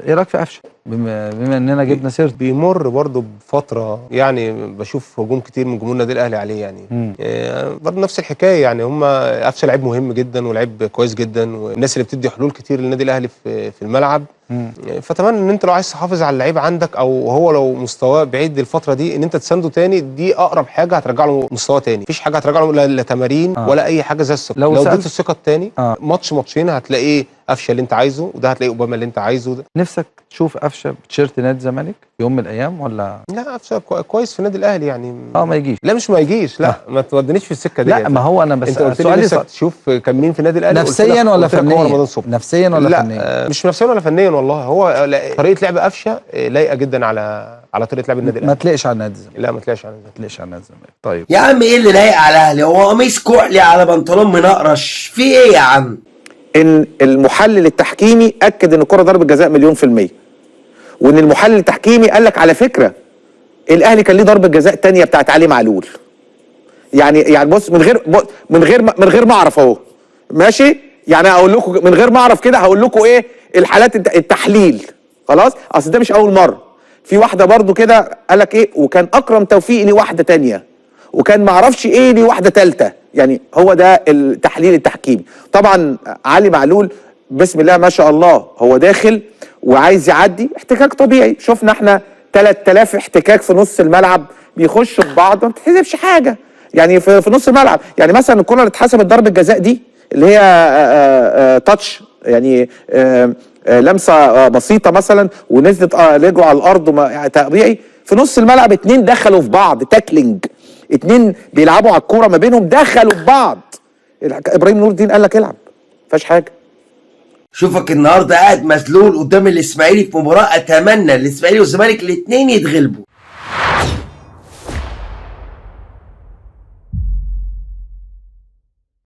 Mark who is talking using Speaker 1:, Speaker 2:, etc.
Speaker 1: ايه رايك في قفشه بما اننا جبنا سيرته؟
Speaker 2: بيمر برضه بفتره، يعني بشوف هجوم كتير من جمهور النادي الاهلي عليه يعني. برضه نفس الحكايه، يعني هم قفشه لعيب مهم جدا ولعيب كويس جدا، والناس اللي بتدي حلول كتير للنادي الاهلي في الملعب. فاتمنى ان انت لو عايز تحافظ على اللعيب عندك، او هو لو مستواه بعيد الفتره دي، ان انت تسانده تاني، دي اقرب حاجه هترجع له مستواه تاني. مفيش حاجه هترجع له لا تمارين ولا اي حاجه زي الثقه. لو اديت الثقه التاني ماتش ماتشين هتلاقيه قفشه اللي انت عايزه، وده هتلاقيه اوباما اللي انت عايزه. ده
Speaker 1: نفسك تشوف قفشه بتيشيرت نادي الزمالك في يوم من الايام ولا
Speaker 2: لا؟ قفشه كويس في النادي الاهلي يعني.
Speaker 1: ما يجيش.
Speaker 2: لا مش ما يجيش، لا ما تودنيش في السكه دي.
Speaker 1: لا ما هو انا بس
Speaker 2: انت قلت لي نفسك تشوف كان مين في النادي الاهلي،
Speaker 1: نفسيا ولا فنيا؟ نفسيا ولا
Speaker 2: لا
Speaker 1: فنيا؟
Speaker 2: لا مش نفسيا ولا فنيا والله. هو طريقه لعب قفشه لايقه جدا على طريقه لعب النادي الاهلي.
Speaker 1: ما تلاقيش على النادي الزمالك.
Speaker 2: لا ما تلاقيش على النادي،
Speaker 1: ما تلاقيش على النادي الزمالك. طيب
Speaker 3: يا عم ايه اللي لايق على الاهلي؟ هو قميص كحلي على بنطلون منقرش، في ايه يا عم؟
Speaker 4: ان المحلل التحكيمي اكد ان الكره ضربه جزاء 100%، وان المحلل التحكيمي قال لك على فكره الاهلي كان ليه ضربه جزاء تانية بتاعت علي معلول. يعني بص، من غير ما اعرف اهو ماشي، يعني اقول لكم من غير ما اعرف كده، هقول لكم ايه الحالات التحليل. خلاص، اصل ده مش اول مره. في واحده برضو كده قال لك ايه، وكان اكرم توفيق ليه واحده تانية، وكان ما اعرفش ايه ليه واحده ثالثه. يعني هو ده التحليل التحكيمي. طبعا علي معلول بسم الله ما شاء الله هو داخل وعايز يعدي احتكاك طبيعي. شفنا احنا 3000 احتكاك في نص الملعب بيخشوا ببعض، ما بتتحسبش حاجه يعني في نص الملعب. يعني مثلا الكره اللي اتحسبت ضربه جزاء دي اللي هي تاتش، يعني لمسه بسيطه مثلا ونزلت رجعوا على الارض يعني طبيعي. في نص الملعب اتنين دخلوا في بعض تاكلينج، اتنين بيلعبوا على الكوره ما بينهم دخلوا في بعض. ابراهيم نور الدين قال لك العب، ما فيهاش حاجه.
Speaker 3: شوفك النهارده قاعد مذلول قدام الاسماعيلي في مباراه اتمنى الاسماعيلي والزمالك الاثنين يتغلبوا.